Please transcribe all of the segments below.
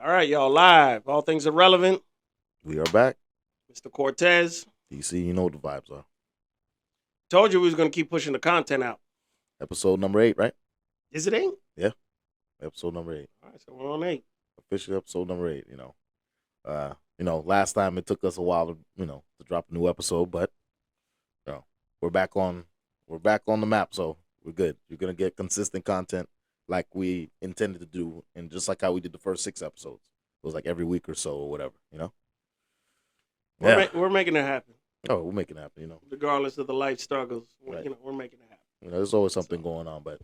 All right, y'all live. All things irrelevant. We are back. Mr. Cortez. DC, you know what the vibes are. Told you we was gonna keep pushing the content out. Episode number 8, right? Is it 8? Yeah. Episode number 8. All right, so we're on 8. Officially episode number 8, last time it took us a while to, to drop a new episode, but we're back on the map, so we're good. You're gonna get consistent content like we intended to do, and just like how we did the first 6 episodes. It was like every week or so or whatever, Yeah. We're making it happen. Oh, we're making it happen, Regardless of the life struggles, Right. We're making it happen. There's always something going on, but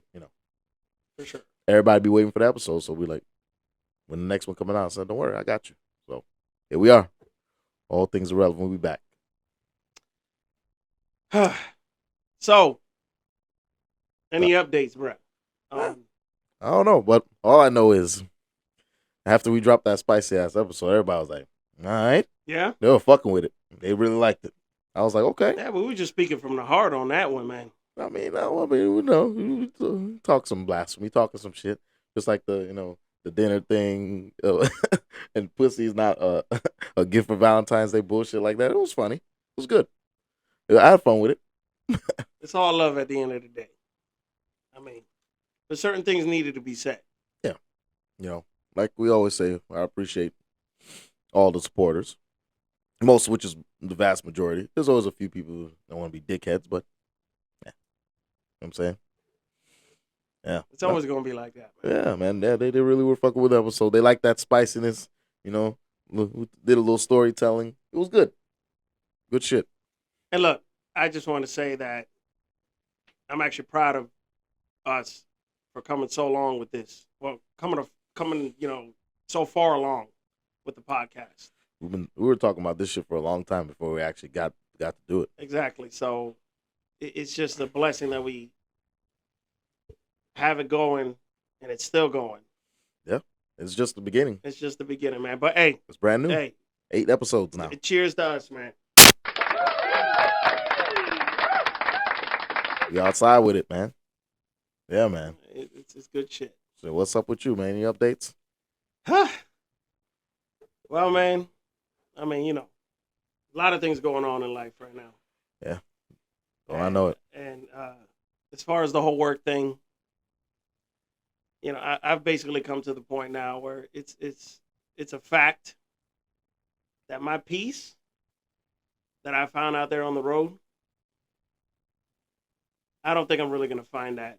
For sure. everybody be waiting for the episode, so we like when the next one coming out, I said, don't worry, I got you. So here we are. All things irrelevant. We'll be back. So, any updates, bro? I don't know, but all I know is after we dropped that spicy ass episode, everybody was like, all right. Yeah? They were fucking with it. They really liked it. I was like, okay. Yeah, but we were just speaking from the heart on that one, man. We talk some blasphemy, talking some shit. Just like the dinner thing, and pussy's not a gift for Valentine's Day bullshit like that. It was funny. It was good. I had fun with it. It's all love at the end of the day. I mean, but certain things needed to be said. Yeah. Like we always say, I appreciate all the supporters. Most of which is the vast majority. There's always a few people who don't want to be dickheads, but yeah. You know what I'm saying? Yeah. It's always going to be like that, man. Yeah, man. Yeah, they really were fucking with the episode. They liked that spiciness, We did a little storytelling. It was good. Good shit. And look, I just want to say that I'm actually proud of us for coming so long with this. Well, coming, so far along with the podcast. We were talking about this shit for a long time before we actually got to do it. Exactly. So it's just a blessing that we have it going, and it's still going. Yeah, it's just the beginning. It's just the beginning, man. But hey, it's brand new. Hey, 8 episodes now. Cheers to us, man. We outside with it, man. Yeah, man. It's good shit. So what's up with you, man? Any updates? Well, man, I mean, a lot of things going on in life right now. Yeah. I know it. And as far as the whole work thing, I've basically come to the point now where it's a fact that my piece that I found out there on the road, I don't think I'm really going to find that,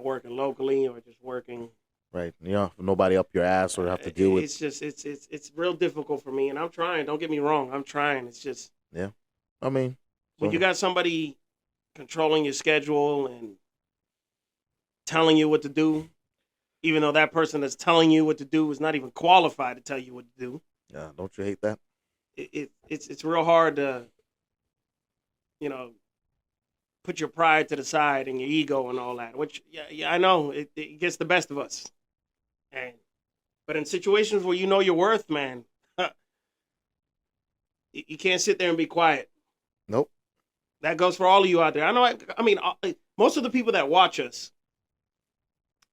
working locally or just working. Right. Nobody up your ass or have to deal with. It's just, it's real difficult for me. And I'm trying. Don't get me wrong. I'm trying. It's just. Yeah. I mean. When you got somebody controlling your schedule and telling you what to do, even though that person that's telling you what to do is not even qualified to tell you what to do. Yeah. Don't you hate that? It's real hard to, put your pride to the side and your ego and all that, which, yeah, I know it gets the best of us. But in situations where you know your worth, man, you can't sit there and be quiet. Nope. That goes for all of you out there. I mean, most of the people that watch us,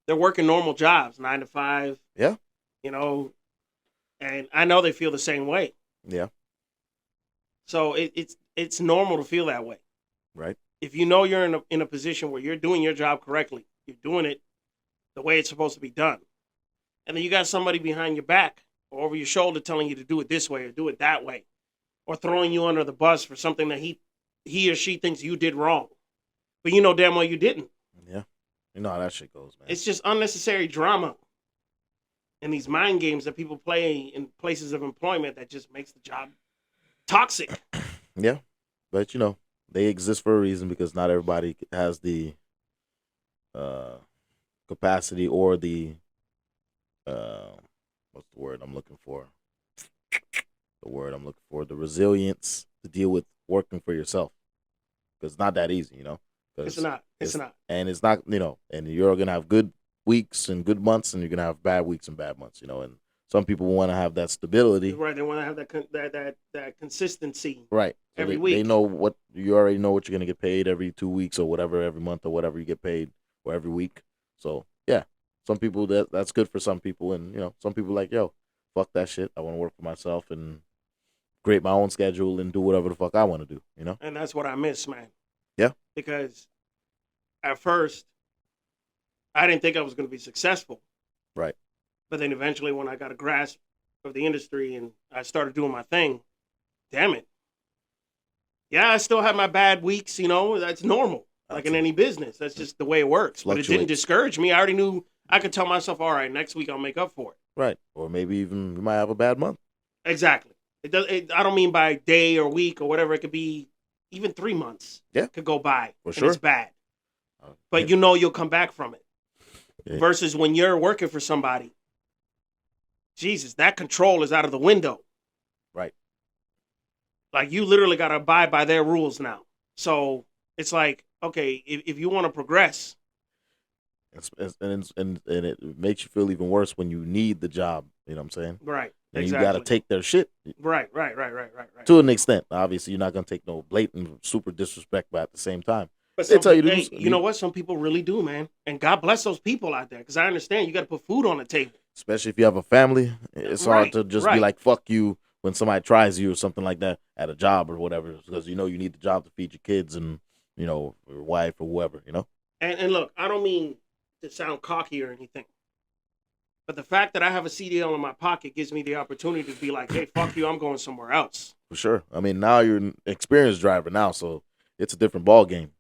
they're working normal jobs, 9 to 5. Yeah. And I know they feel the same way. Yeah. So it's normal to feel that way. Right. If you know you're in a position where you're doing your job correctly, you're doing it the way it's supposed to be done, and then you got somebody behind your back or over your shoulder telling you to do it this way or do it that way, or throwing you under the bus for something that he or she thinks you did wrong, but you know damn well you didn't. Yeah. You know how that shit goes, man. It's just unnecessary drama and these mind games that people play in places of employment that just makes the job toxic. Yeah. But, they exist for a reason because not everybody has the capacity or the what's the word I'm looking for? The resilience to deal with working for yourself. Because it's not that easy, It's not. And it's not, and you're going to have good weeks and good months, and you're going to have bad weeks and bad months, and some people want to have that stability. Right, they want to have that consistency. Right. So every week. They know you already know what you're going to get paid every 2 weeks or whatever, every month or whatever you get paid, or every week. So, yeah, some people that's good for some people, and some people like, yo, fuck that shit. I want to work for myself and create my own schedule and do whatever the fuck I want to do. You know? And that's what I miss, man. Yeah. Because at first, I didn't think I was going to be successful. Right. But then eventually, when I got a grasp of the industry and I started doing my thing, damn it. Yeah, I still have my bad weeks, you know, that's normal. Like in any business. That's just the way it works. But it didn't discourage me. I already knew I could tell myself, all right, next week I'll make up for it. Right. Or maybe even you might have a bad month. Exactly. I don't mean by day or week or whatever. It could be even 3 months. Yeah. Could go by. For and sure. It's bad. But you know you'll come back from it. Yeah. Versus when you're working for somebody, Jesus, that control is out of the window. Right. Like you literally got to abide by their rules now. So it's like, okay, if you want to progress. And it makes you feel even worse when you need the job. You know what I'm saying? Right. And exactly. you got to take their shit. Right. To an extent. Obviously, you're not going to take no blatant, super disrespect, but at the same time. But they tell you to do, you know what? Some people really do, man. And God bless those people out there. Because I understand you got to put food on the table. Especially if you have a family. It's hard to just be like, fuck you when somebody tries you or something like that at a job or whatever. Because you know you need the job to feed your kids and, you know, your wife or whoever, you know? And look, I don't mean to sound cocky or anything. But the fact that I have a CDL in my pocket gives me the opportunity to be like, hey, fuck you, I'm going somewhere else. For sure. I mean, now you're an experienced driver now, so it's a different ball game.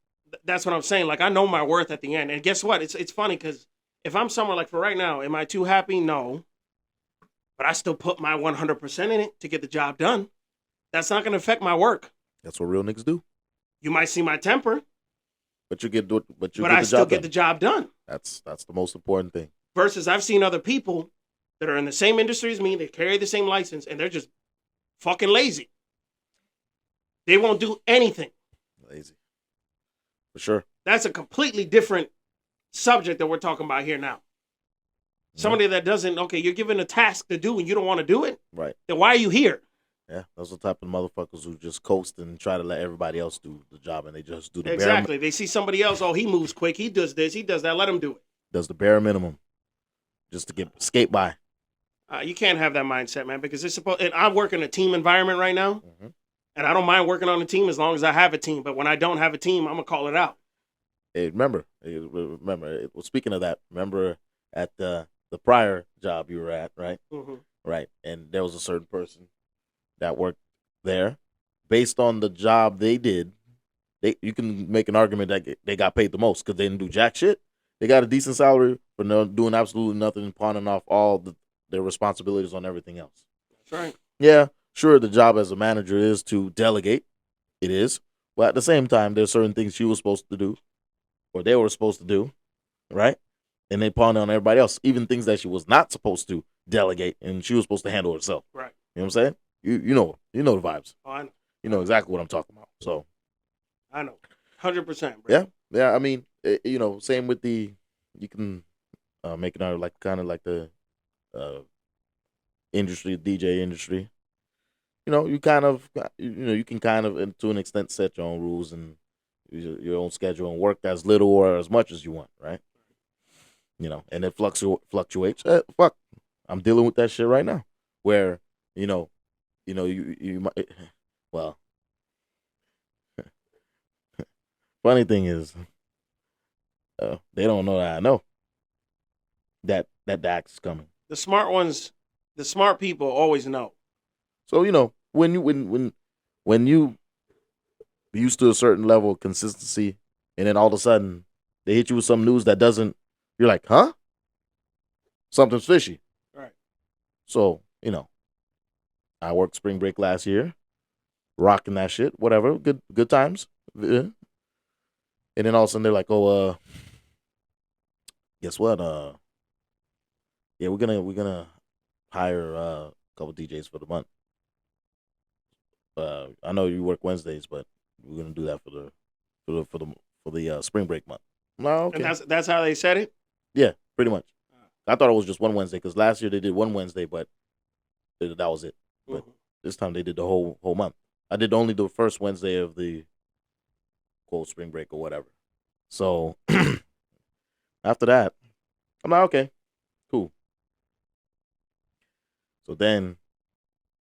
That's what I'm saying. Like, I know my worth at the end. And guess what? It's funny because if I'm somewhere like for right now, am I too happy? No. But I still put my 100% in it to get the job done. That's not going to affect my work. That's what real niggas do. You might see my temper. But you get I still get the job done. That's the most important thing. Versus I've seen other people that are in the same industry as me, they carry the same license, and they're just fucking lazy. They won't do anything. Lazy. For sure. That's a completely different subject that we're talking about here now. Somebody that doesn't, okay, you're given a task to do and you don't want to do it. Right. Then why are you here? Yeah, those are the type of motherfuckers who just coast and try to let everybody else do the job, and they just do the exactly. They see somebody else, oh, he moves quick, he does this, he does that, let him do it. Does the bare minimum just to skate by. You can't have that mindset, man, because it's supposed. And I work in a team environment right now, and I don't mind working on a team as long as I have a team. But when I don't have a team, I'm gonna call it out. Hey, remember. Speaking of that, remember at the prior job you were at, right? Mm-hmm. Right, and there was a certain person that worked there, based on the job they did. You can make an argument that they got paid the most because they didn't do jack shit. They got a decent salary for doing absolutely nothing and pawning off all their responsibilities on everything else. That's right. Yeah, sure, the job as a manager is to delegate. It is. But at the same time, there's certain things she was supposed to do, or they were supposed to do, right? And they pawned on everybody else, even things that she was not supposed to delegate, and she was supposed to handle herself. Right. You know what I'm saying? You know the vibes. Oh, I know. You know exactly what I'm talking about. So. I know. 100%, bro. Yeah. I mean, same with you can make it out like kind of like the industry, DJ industry. You know, you can kind of, to an extent, set your own rules and your own schedule and work as little or as much as you want, right? You know, and it fluctuates. Fuck, I'm dealing with that shit right now, where you might, well. Funny thing is, they don't know that I know that the act is coming. The smart people always know. So when you used to a certain level of consistency, and then all of a sudden they hit you with some news that doesn't, you're like, huh? Something's fishy. Right. So I worked spring break last year, rocking that shit, whatever, good times. Yeah. And then all of a sudden they're like, "Oh, guess what? Yeah, we're gonna hire a couple DJs for the month. I know you work Wednesdays, but we're gonna do that for the spring break month." No, okay. And that's how they said it. Yeah, pretty much. I thought it was just one Wednesday because last year they did one Wednesday, but that was it. But this time they did the whole month. I did only the first Wednesday of the quote spring break or whatever. So after that, I'm like, okay, cool. So then,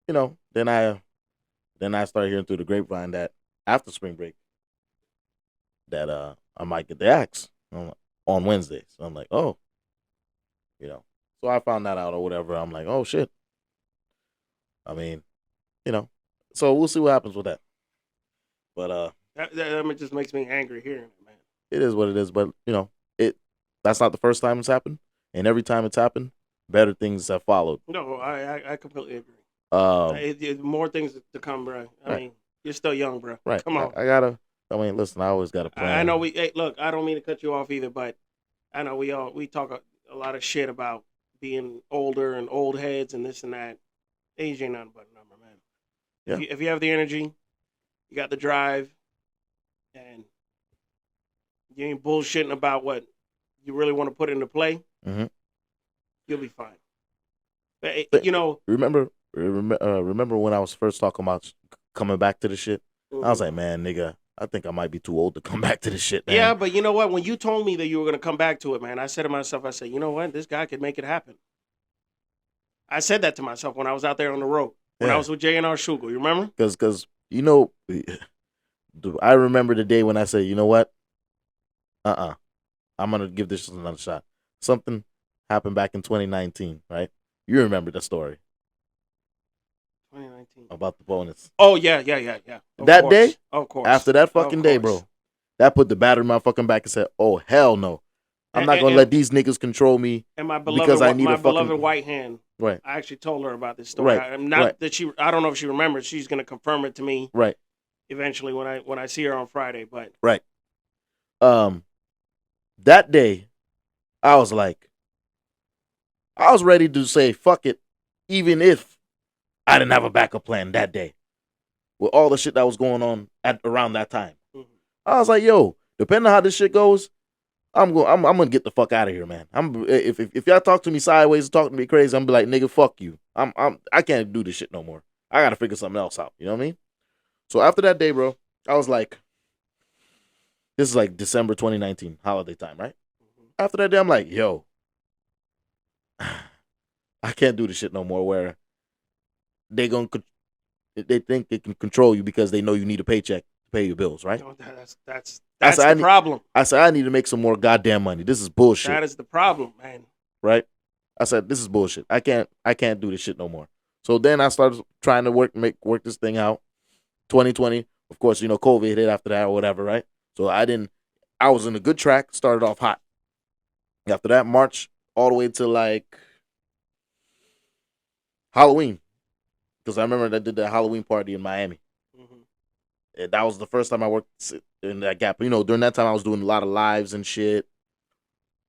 then I started hearing through the grapevine that after spring break that I might get the axe on Wednesday. So I'm like, oh, you know. So I found that out or whatever. I'm like, oh shit. I mean, you know. So we'll see what happens with that. But that just makes me angry hearing it, man. it is what it is. But it that's not the first time it's happened, and every time it's happened, better things have followed. No, I completely agree. Um, More things to come, bro. I right, mean, you're still young, bro. right. Come on. I gotta. I mean, listen. I always got a I plan. know we. Hey, look, I don't mean to cut you off either, but I know we talk a lot of shit about being older and old heads and this and that. Age ain't nothing but a number, man. Yeah. If you have the energy, you got the drive, and you ain't bullshitting about what you really want to put into play, Mm-hmm. you'll be fine. But, remember when I was first talking about coming back to the shit? I was mm-hmm. like, man, nigga, I think I might be too old to come back to this shit, man. Yeah, but you know what? When you told me that you were going to come back to it, man, I said to myself, I said, you know what? This guy could make it happen. I said that to myself when I was out there on the road. When I was with J&R Shugel, you remember? Because I remember the day when I said, you know what? I'm gonna give this another shot. Something happened back in 2019, right? You remember the story 2019. about the bonus. Oh, yeah. That day? Of course. After that fucking day, bro, that put the battery in my fucking back and said, oh, hell no. I'm not going to let these niggas control me and my because I need beloved white hand. Right. I actually told her about this story. Right. I don't know if she remembers. She's going to confirm it to me. Right. Eventually when I see her on Friday, but. Right. That day, I was ready to say, fuck it, even if I didn't have a backup plan that day with all the shit that was going on around that time. Mm-hmm. I was like, yo, depending on how this shit goes, I'm gonna get the fuck out of here, man. If y'all talk to me sideways and talk to me crazy, I'm be like, nigga, fuck you. I can't do this shit no more. I gotta figure something else out. You know what I mean? So after that day, bro, I was like, this is like December 2019, holiday time, right? Mm-hmm. After that day, I'm like, yo, I can't do this shit no more. Where they think they can control you because they know you need a paycheck to pay your bills, right? No, that's the problem. I said I need to make some more goddamn money. This is bullshit. That is the problem, man. Right? I said this is bullshit. I can't do this shit no more. So then I started trying to work this thing out. 2020, of course, COVID hit after that or whatever, right? So I was in a good track. Started off hot. After that, March all the way to like Halloween, because I remember I did that Halloween party in Miami. Mm-hmm. And that was the first time I worked in that gap. During that time I was doing a lot of lives and shit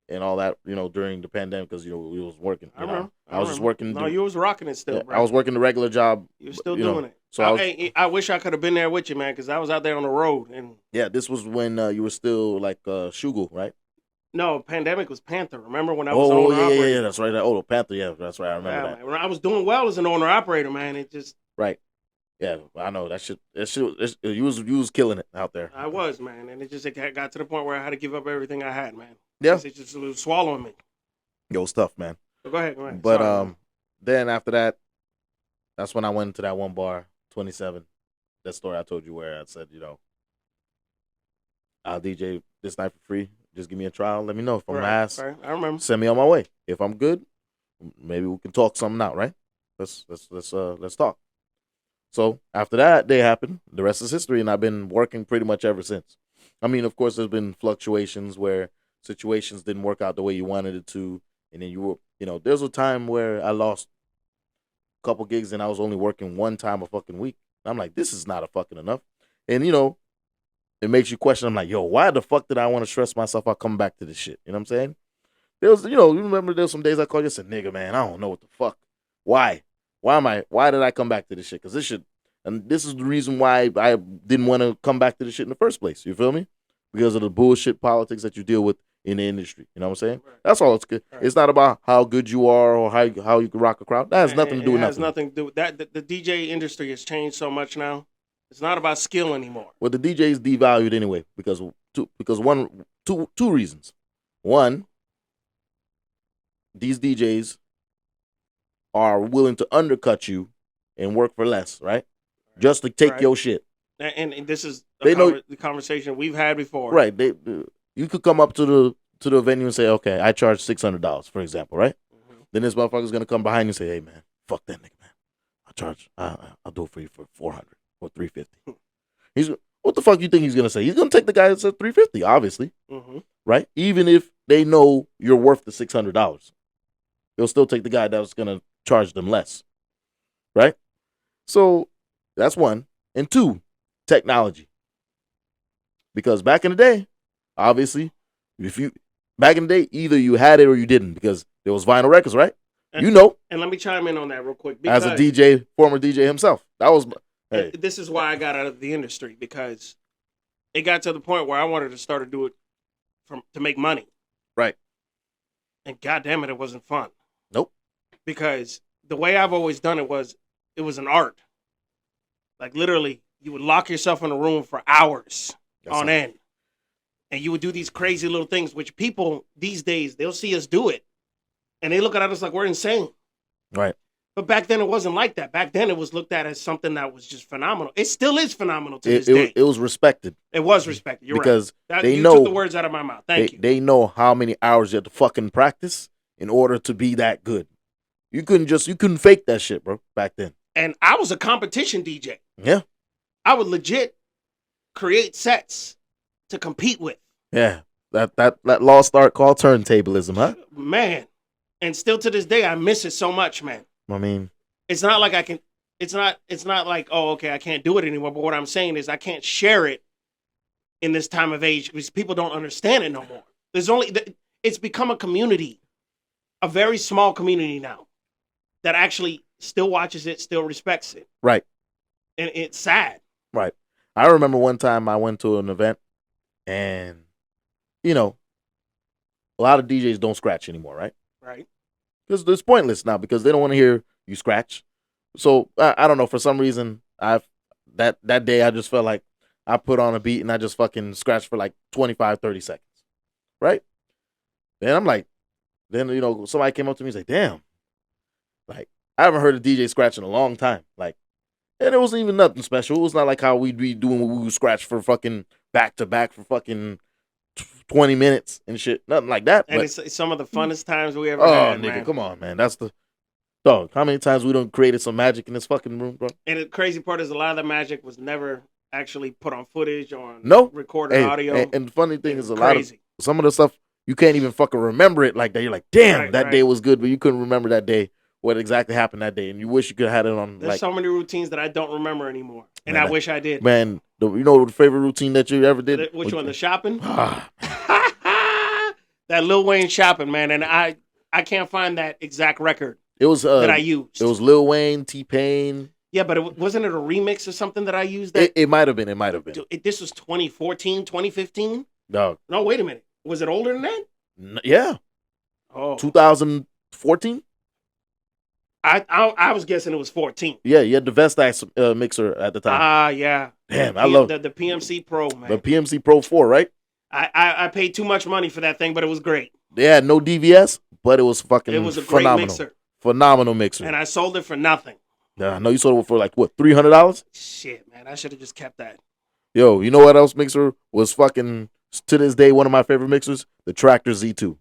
and all that. During the pandemic, because we was working. I was just working. No, you was rocking it still, bro. I was working the regular job. You're still doing it. So I wish I could have been there with you, man, because I was out there on the road. And yeah, this was when you were still like Shugel, right? No, pandemic was Panther. Remember when I was owner operator? Yeah, that's right. Oh, Panther, yeah, that's right. I remember that. Man. When I was doing well as an owner operator, man, it just right. Yeah, I know that shit. You was killing it out there. I was, man, and it got to the point where I had to give up everything I had, man. Yeah, it was swallowing me. It was tough, man. So go ahead. But Sorry, then after that, that's when I went into that one bar, 27. That story I told you where I said, I'll DJ this night for free. Just give me a trial. Let me know if I'm ass. Right. I remember. Send me on my way. If I'm good, maybe we can talk something out. Right? Let's talk. So after that day happened, the rest is history, and I've been working pretty much ever since. I mean, of course, there's been fluctuations where situations didn't work out the way you wanted it to, and then there's a time where I lost a couple gigs and I was only working one time a fucking week. And I'm like, this is not a fucking enough, and it makes you question. I'm like, yo, why the fuck did I want to stress myself out coming back to this shit? You know what I'm saying? There was, you remember there's some days I called you and said, nigga, man, I don't know what the fuck. Why did I come back to this shit? Because this shit, and this is the reason why I didn't want to come back to this shit in the first place. You feel me? Because of the bullshit politics that you deal with in the industry. You know what I'm saying? Right. That's all it's good. Right. It's not about how good you are or how you can rock a crowd. That has nothing to do with nothing. It has nothing to do with that. The DJ industry has changed so much now. It's not about skill anymore. Well, the DJ is devalued anyway because two reasons. One, these DJs are willing to undercut you and work for less, right? Just to take Right. your shit. And this is They know- the conversation we've had before. Right. You could come up to the venue and say, okay, I charge $600, for example, right? Then this motherfucker's gonna come behind you and say, hey man, fuck that nigga, man. I'll do it for you for 400 or 350. He's what the fuck you think he's gonna say? He's gonna take the guy that said 350, obviously, right? Even if they know you're worth the $600, they'll still take the guy that's gonna charge them less, right? So that's one. And two, technology. Because back in the day, obviously, back in the day, either you had it or you didn't, because there was vinyl records, right? And let me chime in on that real quick. As a DJ, former DJ himself, that was. Hey. This is why I got out of the industry, because it got to the point where I wanted to start to do it to make money. Right. And goddamn it wasn't fun. Nope. Because the way I've always done it was an art. Like literally, you would lock yourself in a room for hours on end. And you would do these crazy little things, which people these days, they'll see us do it. And they look at us like we're insane. Right. But back then it wasn't like that. Back then it was looked at as something that was just phenomenal. It still is phenomenal to this day. It was respected. It was respected. You're because right. They you know took the words out of my mouth. Thank you. They know how many hours you have to fucking practice in order to be that good. You couldn't fake that shit, bro, back then. And I was a competition DJ. Yeah. I would legit create sets to compete with. Yeah. That lost art called turntablism, huh? Man. And still to this day, I miss it so much, man. I mean, it's not like I can. It's not like, oh, okay, I can't do it anymore. But what I'm saying is, I can't share it in this time of age because people don't understand it no more. It's become a community, a very small community now, that actually still watches it, still respects it. Right. And it's sad. Right. I remember one time I went to an event, and a lot of DJs don't scratch anymore, right? Right. Because it's pointless now, because they don't want to hear you scratch. So I don't know, for some reason that day I just felt like I put on a beat and I just fucking scratched for like 25, 30 seconds. Right? Then I'm like, somebody came up to me and said, damn, like I haven't heard a DJ scratch in a long time. Like, and it wasn't even nothing special. It was not like how we'd be doing when we would scratch for fucking back to back for fucking 20 minutes and shit. Nothing like that. And but, it's some of the funnest times we ever had, nigga, man. Come on, man. That's the dog. How many times we done created some magic in this fucking room, bro? And the crazy part is a lot of the magic was never actually put on footage or recorded audio. And the funny thing is lot of some of the stuff you can't even fucking remember it like that. You're like, damn, that day was good, but you couldn't remember that day, what exactly happened that day, and you wish you could have had it on. There's so many routines that I don't remember anymore, and I wish I did. Man, the favorite routine that you ever did? Which one? The shopping? That Lil Wayne shopping, man, and I can't find that exact record. It was that I used. It was Lil Wayne, T-Pain. Yeah, but wasn't it a remix or something that I used? It might have been. It might have been. This was 2014, 2015? No, wait a minute. Was it older than that? Yeah. Oh. 2014? I was guessing it was 14. Yeah, you had the Vestax mixer at the time. Yeah. Damn, I love the PMC Pro, man. The PMC Pro 4, right? I paid too much money for that thing, but it was great. They had no DVS, but it was fucking phenomenal. It was a great mixer. Phenomenal mixer. And I sold it for nothing. Yeah, I know you sold it for like, what, $300? Shit, man. I should have just kept that. Yo, you know what else mixer was fucking, to this day, one of my favorite mixers? The Tractor Z2.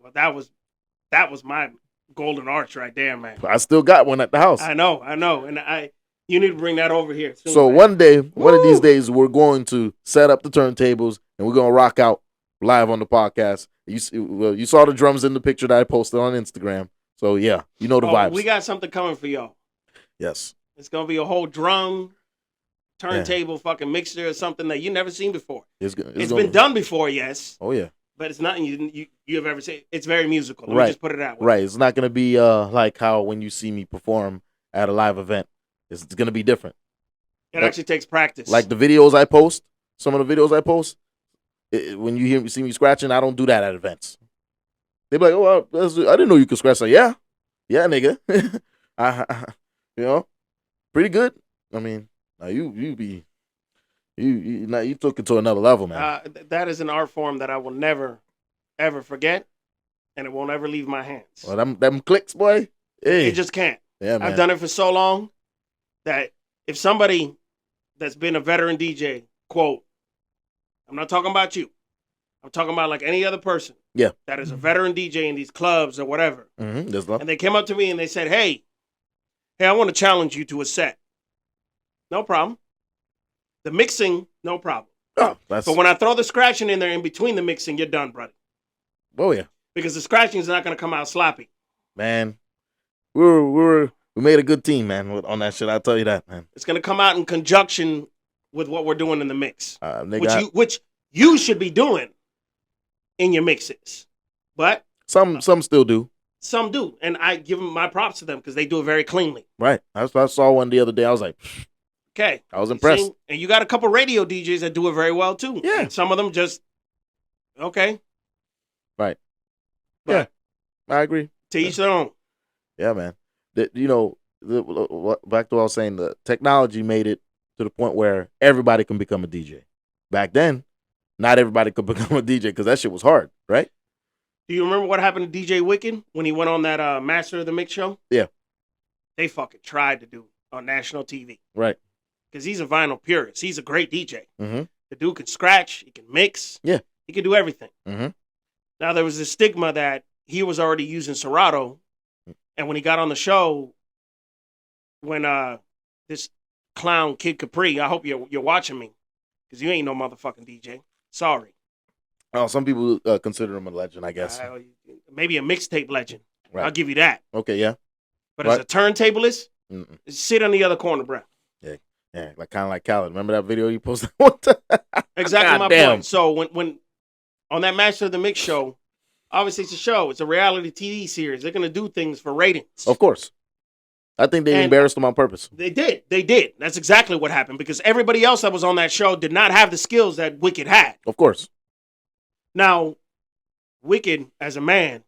Well, that was my golden arch right there, man. I still got one at the house. I know. And you need to bring that over here soon, so man. one of these days, we're going to set up the turntables, and we're going to rock out live on the podcast. You saw the drums in the picture that I posted on Instagram. So, yeah, you know the vibes. We got something coming for y'all. Yes. It's going to be a whole drum, turntable, fucking mixture or something that you never seen before. It's been done before, yes. Oh, yeah. But it's nothing you have ever seen. It's very musical. Let me just put it that way. Right. It's not going to be like how when you see me perform at a live event. It's going to be different. It actually takes practice. Like the videos I post, some of the videos I post, when you see me scratching, I don't do that at events. They be like, oh, I didn't know you could scratch. Like, yeah, nigga. Pretty good. I mean, now you took it to another level, man. That is an art form that I will never, ever forget, and it won't ever leave my hands. Well, them clicks, boy. Hey. It just can't. Yeah, man. I've done it for so long that if somebody that's been a veteran DJ, quote, I'm not talking about you. I'm talking about like any other person. Yeah. That is a veteran DJ in these clubs or whatever. Mm-hmm. And they came up to me and they said, hey, I want to challenge you to a set. No problem. The mixing, no problem. Oh, that's... But when I throw the scratching in there in between the mixing, you're done, brother. Oh, yeah. Because the scratching is not going to come out sloppy. Man, we made a good team, man, on that shit. I'll tell you that, man. It's going to come out in conjunction with what we're doing in the mix, which you should be doing in your mixes. But some still do. Some do, and I give them my props to them because they do it very cleanly. Right. I saw one the other day. I was like, okay. I was impressed. See? And you got a couple radio DJs that do it very well, too. Yeah. And some of them just, okay. Right. But yeah, I agree. To each their own. Yeah, man. Back to what I was saying, the technology made it to the point where everybody can become a DJ. Back then, not everybody could become a DJ because that shit was hard, right? Do you remember what happened to DJ Wicked when he went on that Master of the Mix show? Yeah. They fucking tried to do on national TV. Right. Because he's a vinyl purist. He's a great DJ. Mm-hmm. The dude can scratch. He can mix. Yeah. He can do everything. Mm-hmm. Now, there was this stigma that he was already using Serato. And when he got on the show, when this clown Kid Capri, I hope you're watching me, because you ain't no motherfucking DJ. Sorry. Oh, some people consider him a legend, I guess. Maybe a mixtape legend. Right. I'll give you that. Okay, yeah. But as a turntablist, sit on the other corner, bro. Yeah, like kind of like Khaled. Remember that video you posted one time? Exactly my point. So when on that Master of the Mix show, obviously it's a show. It's a reality TV series. They're going to do things for ratings. Of course. I think they embarrassed him on purpose. They did. That's exactly what happened because everybody else that was on that show did not have the skills that Wicked had. Of course. Now, Wicked, as a man,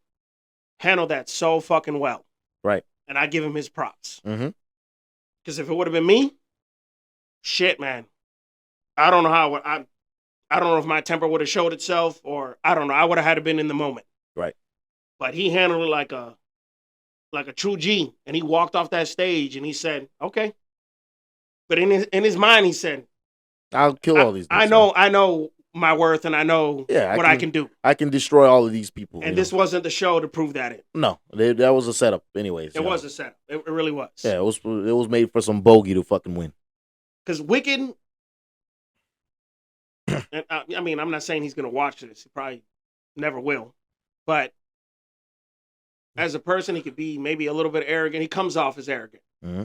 handled that so fucking well. Right. And I give him his props. Mm-hmm. Because if it would have been me, shit, man. I don't know how. I don't know if my temper would have showed itself or I don't know. I would have had to been in the moment. Right. But he handled it like a true G. And he walked off that stage and he said, okay. But in his mind, he said, I'll kill all these. I know my worth and I know what I can do. I can destroy all of these people. And this wasn't the show to prove that in. No, that was a setup anyways. It was a setup. It really was. Yeah, it was made for some bogey to fucking win. Because Wicked, and I mean, I'm not saying he's going to watch this. He probably never will. But as a person, he could be maybe a little bit arrogant. He comes off as arrogant. Mm-hmm.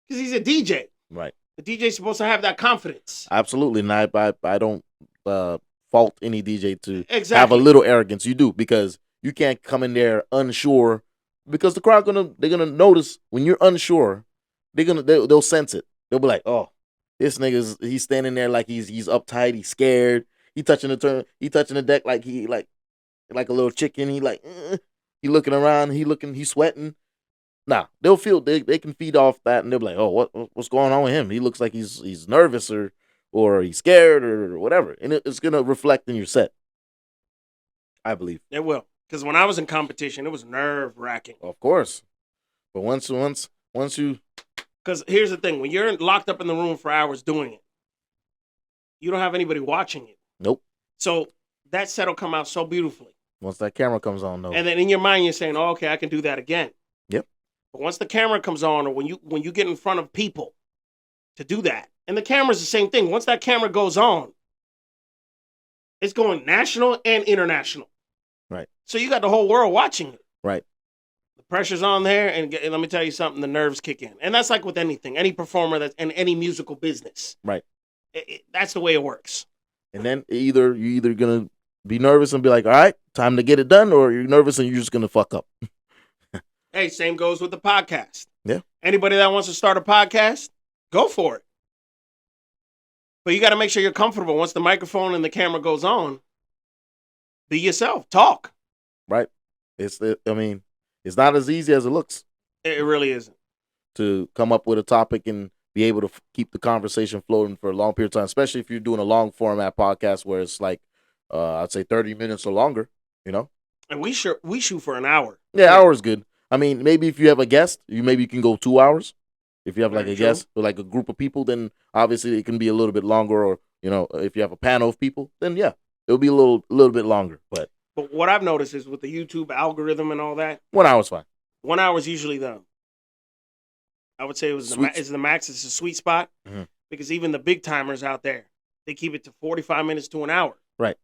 Because he's a DJ. Right. The DJ's supposed to have that confidence. Absolutely. And I don't fault any DJ to exactly. have a little arrogance. You do, because you can't come in there unsure, because the crowd they're gonna notice when you're unsure. They'll sense it. They'll be like, oh, this he's standing there like he's uptight, he's scared. He touching the deck like he like a little chicken. He looking around, he's sweating. Nah, they'll feel they can feed off that, and they'll be like, oh, what's going on with him? He looks like he's nervous or he's scared or whatever, and it's gonna reflect in your set. I believe it will, because when I was in competition, it was nerve-wracking. Of course, but once you, because here's the thing: when you're locked up in the room for hours doing it, you don't have anybody watching it. Nope. So that set will come out so beautifully. Once that camera comes on, though, and then in your mind you're saying, "Oh, okay, I can do that again." Yep. But once the camera comes on, or when you get in front of people to do that, and the camera's the same thing. Once that camera goes on, it's going national and international. Right. So you got the whole world watching it. Right. The pressure's on there, and let me tell you something, the nerves kick in. And that's like with anything, any performer that's in any musical business. Right. That's the way it works. And then you're either going to be nervous and be like, all right, time to get it done, or you're nervous and you're just going to fuck up. Hey, same goes with the podcast. Yeah. Anybody that wants to start a podcast, go for it. But you got to make sure you're comfortable. Once the microphone and the camera goes on, be yourself. Talk. Right. It's not as easy as it looks. It really isn't. To come up with a topic and be able to keep the conversation floating for a long period of time, especially if you're doing a long format podcast where it's like, I'd say 30 minutes or longer, you know? And we shoot for an hour. Yeah, hour is good. I mean, maybe if you have a guest, you can go 2 hours. If you have like Very a true. guest or like a group of people, then obviously it can be a little bit longer. Or if you have a panel of people, then yeah, it'll be a little bit longer. But But what I've noticed is with the YouTube algorithm and all that, 1 hour is fine. 1 hour is usually I would say it was Sweet. is the max. It's a sweet spot Mhm. because even the big timers out there, they keep it to 45 minutes to an hour. Right.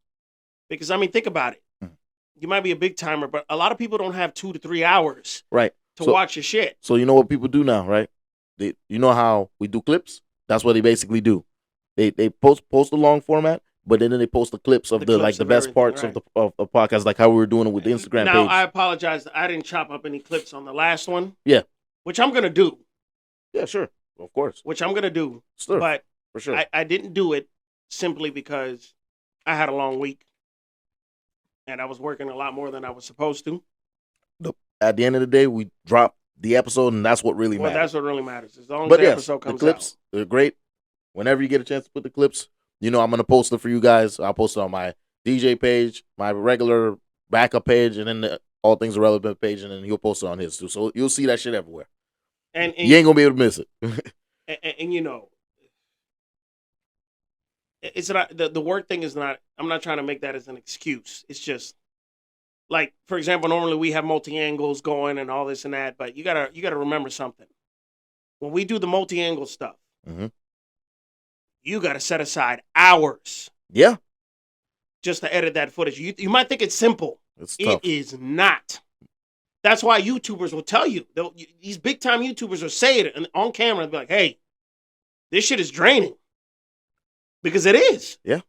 Because I mean, think about it. Mhm. You might be a big timer, but a lot of people don't have 2 to 3 hours Right. to watch your shit. So you know what people do now, right? You know how we do clips? That's what they basically do. They post a long format, but then they post the clips of The the clips the of best parts everything, of the podcast, like how we were doing it with the Instagram Now, page. I apologize. I didn't chop up any clips on the last one. Yeah. Which I'm going to do. Yeah, sure. Of course. Which I'm going to do. Sure. But For sure. I didn't do it simply because I had a long week. And I was working a lot more than I was supposed to. At the end of the day, we drop the episode, and that's what really Well, matters. that's what really matters. As long as the episode comes the clips, out. they're great. Whenever you get a chance to put the clips, I'm going to post it for you guys. I'll post it on my DJ page, my regular backup page, and then the All Things Irrelevant page, and then he'll post it on his too. So you'll see that shit everywhere. And you ain't going to be able to miss it. and it's not the work thing is not. I'm not trying to make that as an excuse. It's just like, for example, normally we have multi-angles going and all this and that, but you gotta remember something. When we do the multi-angle stuff, you gotta set aside hours. Yeah. Just to edit that footage. You might think it's simple. It's tough. It is not. That's why YouTubers will tell you. These big time YouTubers will say it on camera and be like, "Hey, this shit is draining." Because it is. Yeah.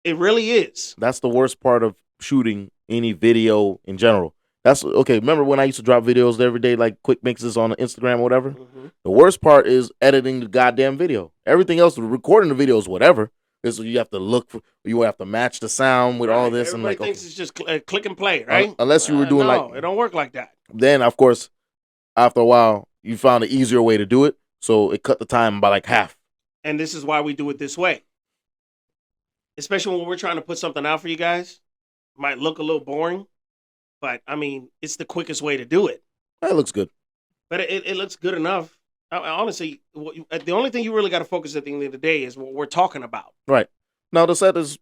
It really is. That's the worst part of shooting any video in general. That's okay. Remember when I used to drop videos every day, like quick mixes on Instagram or whatever? Mm-hmm. The worst part is editing the goddamn video. Everything else, recording the video is whatever. Is you have to look for, you have to match the sound with all this. Everybody and like, thinks it's just click and play, right? Unless you were doing no, it don't work like that. Then, of course, after a while, you found an easier way to do it. So it cut the time by like half. And this is why we do it this way. Especially when we're trying to put something out for you guys. It might look a little boring, but I mean, it's the quickest way to do it. That looks good. But it looks good enough. Honestly, the only thing you really got to focus at the end of the day is what we're talking about. Right. Now, the set is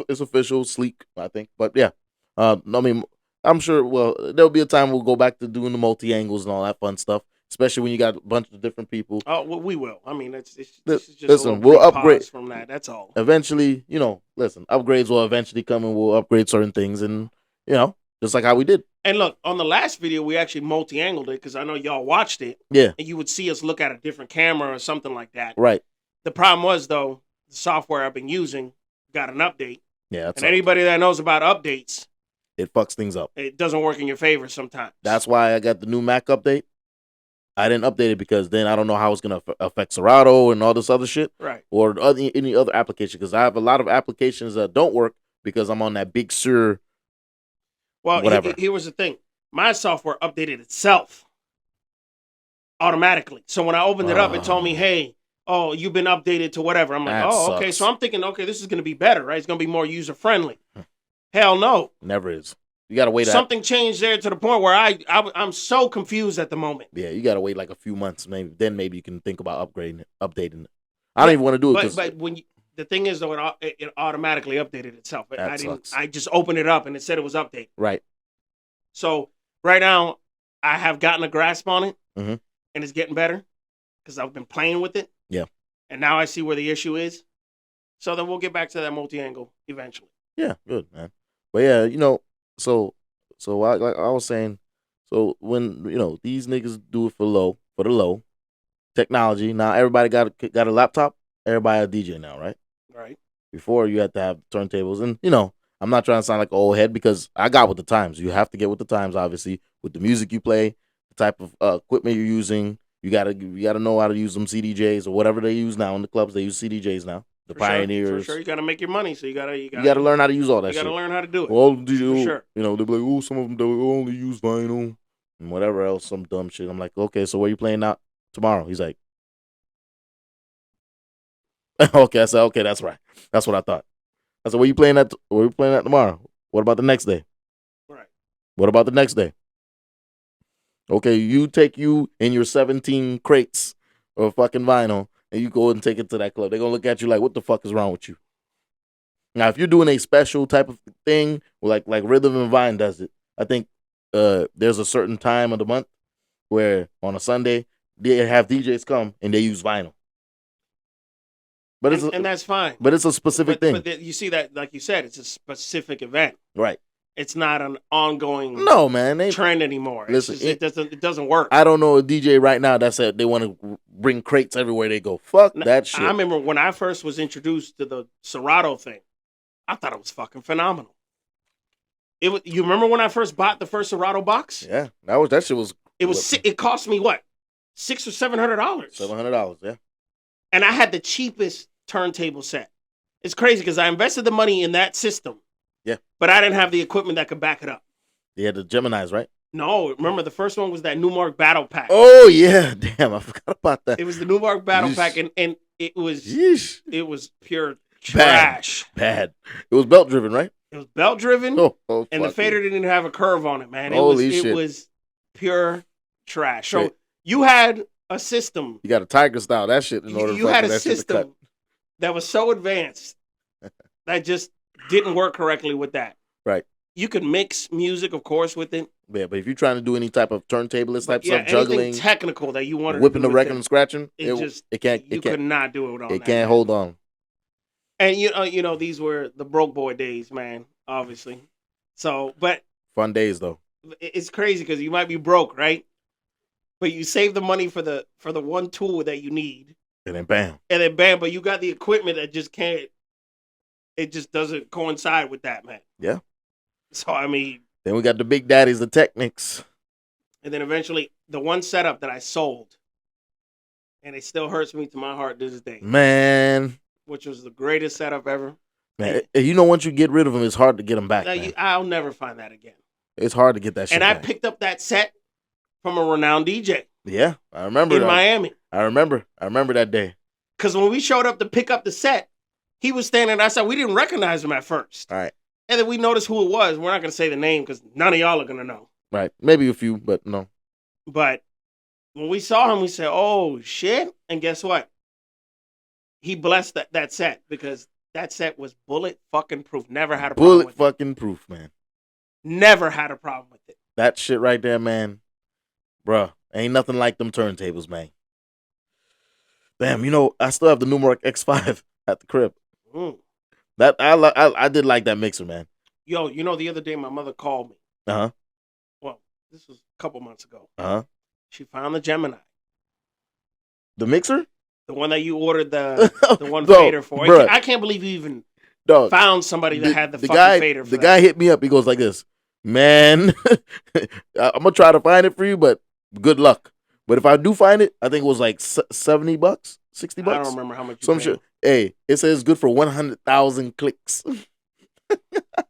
official, sleek, I think. But yeah, I mean, I'm sure, well, there'll be a time we'll go back to doing the multi-angles and all that fun stuff, especially when you got a bunch of different people. Oh, well, we will. I mean, it's just listen, we'll upgrade from that. That's all. Eventually, upgrades will eventually come and we'll upgrade certain things and, just like how we did. And look, on the last video, we actually multi-angled it because I know y'all watched it. Yeah. And you would see us look at a different camera or something like that. Right. The problem was, though, the software I've been using got an update. Yeah. And anybody that knows about updates, it fucks things up. It doesn't work in your favor sometimes. That's why I got the new Mac update. I didn't update it because then I don't know how it's going to affect Serato and all this other shit. Right. Or any other application, because I have a lot of applications that don't work because I'm on that Big Sur. Well, whatever. Here was the thing. My software updated itself automatically. So when I opened it up, it told me, hey, you've been updated to whatever. I'm like, okay. So I'm thinking, okay, this is going to be better, right? It's going to be more user-friendly. Hell no. Never is. You got to wait. Something changed there to the point where I'm so confused at the moment. Yeah, you got to wait like a few months. Maybe you can think about updating it. I don't even want to do it. But when the thing is, though, it automatically updated itself. Sucks. I just opened it up and it said it was updated. Right. So right now, I have gotten a grasp on it, and it's getting better because I've been playing with it. Yeah. And now I see where the issue is. So then we'll get back to that multi-angle eventually. Yeah, good, man. But yeah, so like I was saying, so when these niggas do it for the low technology. Now everybody got a laptop. Everybody a DJ now, right? Right. Before you had to have turntables, and I'm not trying to sound like an old head because I got with the times. You have to get with the times, obviously, with the music you play, the type of equipment you're using. You gotta know how to use them CDJs or whatever they use now in the clubs. They use CDJs now. The Pioneers. For sure, you gotta make your money, so you gotta learn how to use all that shit. You gotta learn how to do it. Well, for sure. They'll be like, oh, some of them they'll only use vinyl and whatever else, some dumb shit. I'm like, okay, so where you playing out tomorrow? He's like, okay. I said, okay, that's right. That's what I thought. I said, where you playing at tomorrow? What about the next day? Right. What about the next day? Okay, you take you in your 17 crates of fucking vinyl and you go and take it to that club. They're gonna look at you like, what the fuck is wrong with you? Now, if you're doing a special type of thing, like Rhythm and Vine does it, I think there's a certain time of the month where on a Sunday they have DJs come and they use vinyl. But and that's fine. But it's a specific thing. But you see that, like you said, it's a specific event. Right. It's not an ongoing trend anymore. Listen, it doesn't work. I don't know a DJ right now that said they want to bring crates everywhere they go. Fuck that shit. I remember when I first was introduced to the Serato thing, I thought it was fucking phenomenal. You remember when I first bought the first Serato box? Yeah, that shit was. It cost me what, $600 or $700. $700, yeah. And I had the cheapest turntable set. It's crazy because I invested the money in that system. Yeah. But I didn't have the equipment that could back it up. You had the Geminis, right? No, remember the first one was that Newmark Battle Pack. Oh yeah, damn, I forgot about that. It was the Newmark Battle Pack, and it was pure trash. Bad. It was belt driven, right? It was belt driven, and the fader didn't even have a curve on it, man. It was pure trash. So you had a system. You got a Tiger style that shit in order. You had a system that was so advanced that just didn't work correctly with that. Right. You could mix music, of course, with it. Yeah, but if you're trying to do any type of turntablist type stuff, juggling, technical that you wanted, whipping the record and scratching, it can't. You could not do it on. It can't hold on. And you know, these were the broke boy days, man. Obviously, so but fun days though. It's crazy because you might be broke, right? But you save the money for the one tool that you need, and then bam, But you got the equipment that just can't. It just doesn't coincide with that, man. Yeah. So I mean, then we got the big daddies, the Technics, and then eventually the one setup that I sold, and it still hurts me to my heart to this day, man. Which was the greatest setup ever. Man, you know, once you get rid of them, it's hard to get them back. I'll never find that again. It's hard to get that shit and back. I picked up that set from a renowned DJ. Yeah, I remember. In Miami. I remember that day. Because when we showed up to pick up the set, he was standing outside. We didn't recognize him at first. All right. And then we noticed who it was. We're not going to say the name because none of y'all are going to know. Right. Maybe a few, but no. But when we saw him, we said, oh, shit. And guess what? He blessed that set because that set was bullet fucking proof. Never had a problem with it. Bullet fucking proof, man. Never had a problem with it. That shit right there, man. Bruh, ain't nothing like them turntables, man. Damn, you know, I still have the Newmark X5 at the crib. Mm. That I did like that mixer, man. Yo, you know, the other day my mother called me. Uh-huh. Well, this was a couple months ago. Uh-huh. She found the Gemini. The mixer? The one that you ordered the one fader for. Bruh. I can't believe you even found somebody that had the fucking fader for that. The guy hit me up. He goes like this, man, I'm going to try to find it for you, but good luck. But if I do find it, I think it was like $70, $60. I don't remember how much you Some paid. shit. Hey, it says good for 100,000 clicks.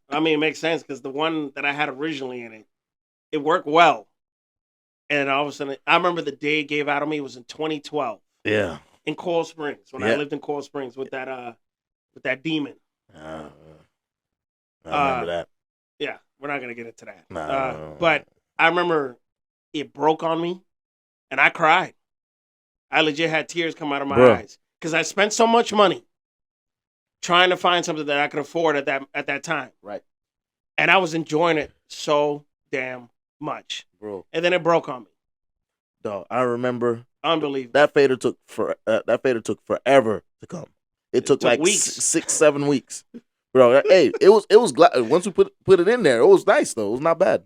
I mean, it makes sense because the one that I had originally in it worked well. And all of a sudden, I remember the day it gave out on me was in 2012. Yeah. In Coral Springs, when I lived in Coral Springs with that demon. I remember that. Yeah, we're not gonna get into that. No. But I remember it broke on me, and I cried. I legit had tears come out of my eyes because I spent so much money trying to find something that I could afford at that time. Right. And I was enjoying it so damn much, bro. And then it broke on me. Dog, I remember. Unbelievable. That fader took forever to come. It took like weeks. 6-7 weeks, bro. Hey, it was once we put it in there, it was nice though. It was not bad.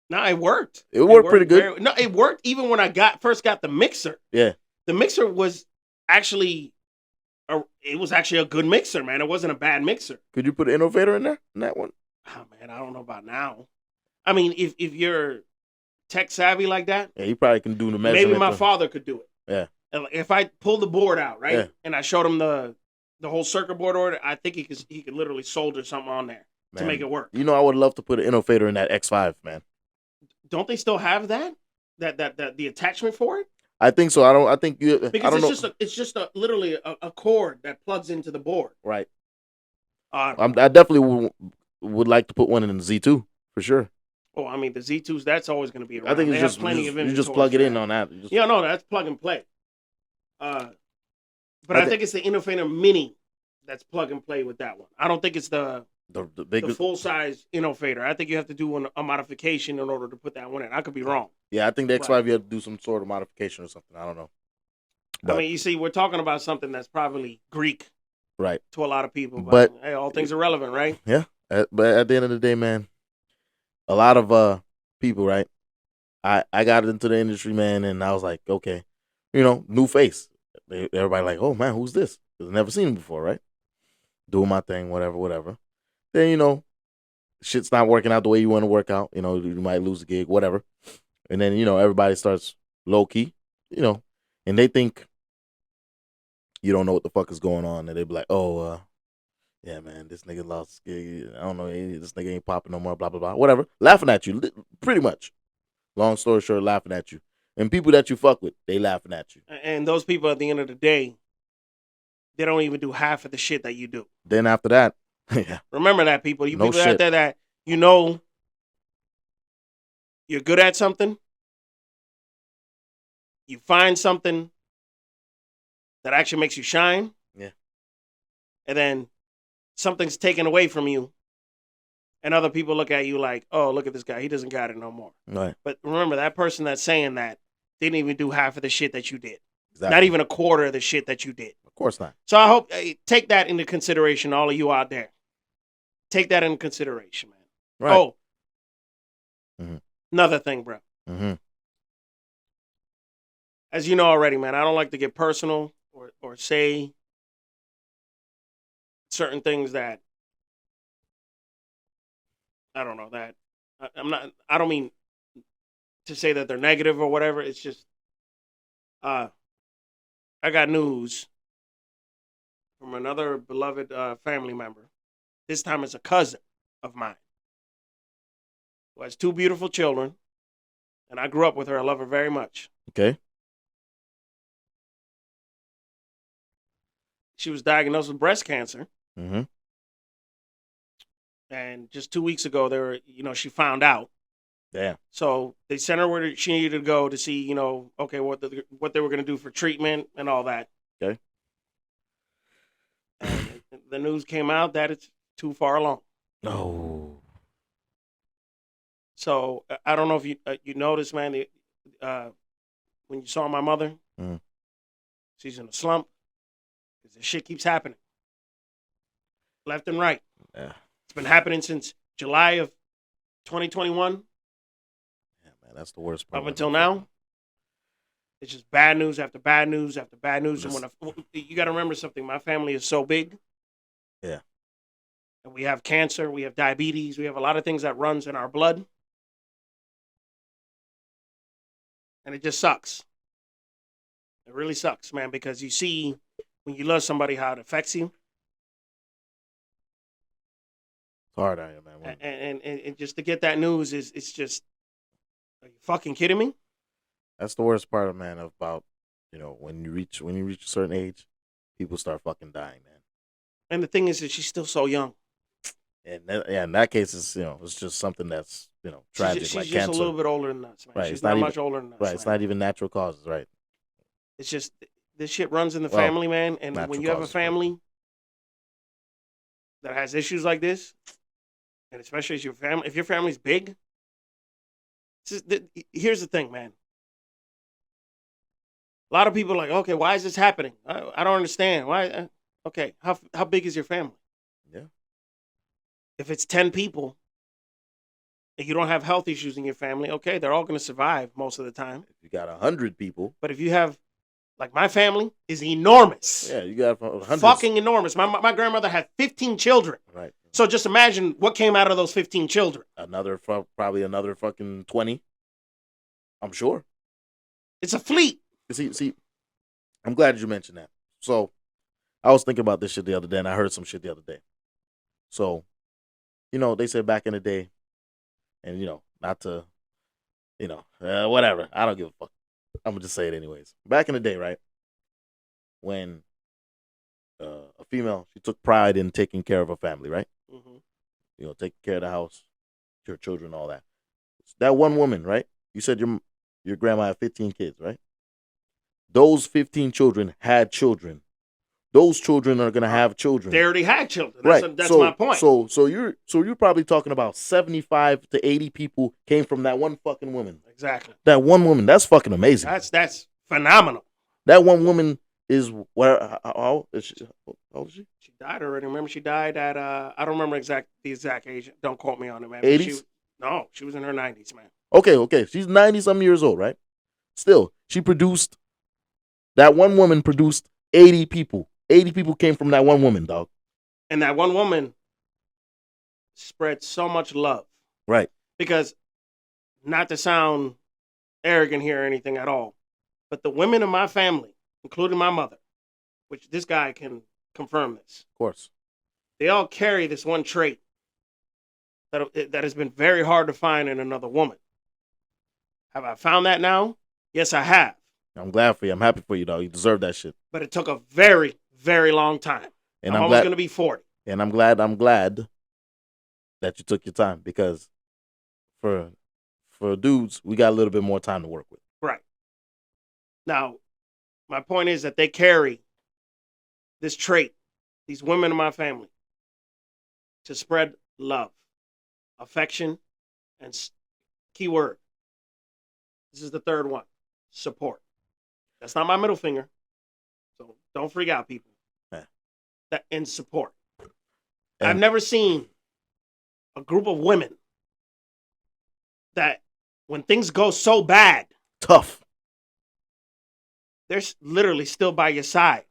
No, it worked. It worked pretty good. It worked even when I first got the mixer. Yeah, the mixer was actually a good mixer, man. It wasn't a bad mixer. Could you put an innovator in there in that one? Oh man, I don't know about now. I mean, if you're tech savvy like that, yeah, you probably can do the measurement. Maybe my father could do it. Yeah. And if I pulled the board out, right, and I showed him the whole circuit board order, I think he could literally solder something on there to make it work. You know, I would love to put an innovator in that X5, man. Don't they still have that the attachment for it? I think so. I think you because it's just literally a cord that plugs into the board. Right. I definitely would like to put one in the Z2 for sure. Oh, I mean the Z2s. That's always going to be around. I think they it's have just plenty of you inventory. just plug it for in that. on that. Yeah, no, that's plug and play. But I I think it's the Innovator Mini that's plug and play with that one. I don't think it's the big full size Innovator. I think you have to do a modification in order to put that one in. I could be wrong. Yeah, I think the But- X5 you have to do some sort of modification or something. I don't know. I mean, you see, we're talking about something that's probably Greek Right. to a lot of people. But- hey, all things are relevant, right? Yeah, but at the end of the day, man, a lot of people, right? I got into the industry, man, and I was like, okay, new face. Everybody like, oh man, who's this? 'Cause I've never seen him before, right? Doing my thing, whatever. Then shit's not working out the way you want to work out. You might lose a gig, whatever. And then everybody starts low key, and they think you don't know what the fuck is going on, and they be like, oh, yeah, man, this nigga lost his gig. I don't know, this nigga ain't popping no more, blah blah blah, whatever. Laughing at you, pretty much. Long story short, laughing at you. And people that you fuck with, they laughing at you. And those people, at the end of the day, they don't even do half of the shit that you do. Then after that, yeah. Remember that, people. You No people out shit. there that you're good at something. You find something that actually makes you shine. Yeah. And then something's taken away from you. And other people look at you like, oh, look at this guy. He doesn't got it no more. Right. But remember, that person that's saying that didn't even do half of the shit that you did. Exactly. Not even a quarter of the shit that you did. Of course not. So I hope, take that into consideration, all of you out there. Take that into consideration, man. Right. Oh, Mhm. Another thing, bro. Mm-hmm. As you know already, man, I don't like to get personal or say certain things that I don't know that I'm not. I don't mean to say that they're negative or whatever. It's just I got news from another beloved family member. This time it's a cousin of mine who has two beautiful children, and I grew up with her. I love her very much. Okay. She was diagnosed with breast cancer. Mm-hmm. And just 2 weeks ago, she found out. Damn. So they sent her where she needed to go to see, okay, what they were going to do for treatment and all that. Okay. And the news came out that it's too far along. No. So I don't know if you noticed, man, when you saw my mother, she's in a slump because this shit keeps happening, left and right. Yeah. It's been happening since July of 2021. Yeah, man, that's the worst part. Up until now, it's just bad news after bad news after bad news. Yes. And you got to remember something. My family is so big. Yeah. And we have cancer, we have diabetes, we have a lot of things that runs in our blood. And it just sucks. It really sucks, man, because you see when you love somebody how it affects you. It's hard out here, man. And just to get that news it's just, are you fucking kidding me? That's the worst part, man, about when you reach a certain age, people start fucking dying, man. And the thing is that she's still so young. And in that case, it's just something that's tragic, She's like just cancer. a little bit older than us, man. Right, She's it's not not much even- older than us. Right, it's man. not even natural causes, right? It's just this shit runs in the Well, family, man. And when natural you have a causes, family that has issues like this, and especially if your family's big, here's the thing, man. A lot of people are like, okay, why is this happening? I don't understand. Why? Okay, how big is your family? Yeah. If it's 10 people and you don't have health issues in your family, okay, they're all going to survive most of the time. If you got 100 people, But if you have, like my family is enormous. yeah, you got hundreds. Fucking enormous. My grandmother had 15 children. Right. So just imagine what came out of those 15 children. Probably another fucking 20. I'm sure. It's a fleet. See, I'm glad you mentioned that. So, I was thinking about this shit the other day, and I heard some shit the other day. So, they said back in the day, and not to, whatever. I don't give a fuck. I'm gonna just say it anyways. Back in the day, right, when a female, she took pride in taking care of her family, right? Mm-hmm. Taking care of the house, your children, all that. that one woman, right? You said your grandma had 15 kids, right? Those 15 children had children. Those children are gonna have children. They already had children. Right. That's my point. So you're probably talking about 75 to 80 people came from that one fucking woman. Exactly. That one woman. That's fucking amazing. That's phenomenal. That one woman is where how old is she? How old is she? She died already. Remember, she died at I don't remember the exact age. Don't quote me on it, man. 80s? No, she was in her 90s, man. Okay. She's 90 some years old, right? Still, that one woman produced 80 people. 80 people came from that one woman, dog. And that one woman spread so much love. Right. Because, not to sound arrogant here or anything at all, but the women in my family, including my mother, which this guy can confirm this. Of course. They all carry this one trait that has been very hard to find in another woman. Have I found that now? Yes, I have. I'm glad for you. I'm happy for you, dog. You deserve that shit. But it took a very, very long time. And I'm almost going to be 40. And I'm glad that you took your time, because for dudes, we got a little bit more time to work with. Right. Now, my point is that they carry this trait, these women in my family, to spread love, affection, and keyword. This is the third one, support. That's not my middle finger. So don't freak out, people. Yeah. That in support. And I've never seen a group of women that when things go so bad, tough. they're literally still by your side.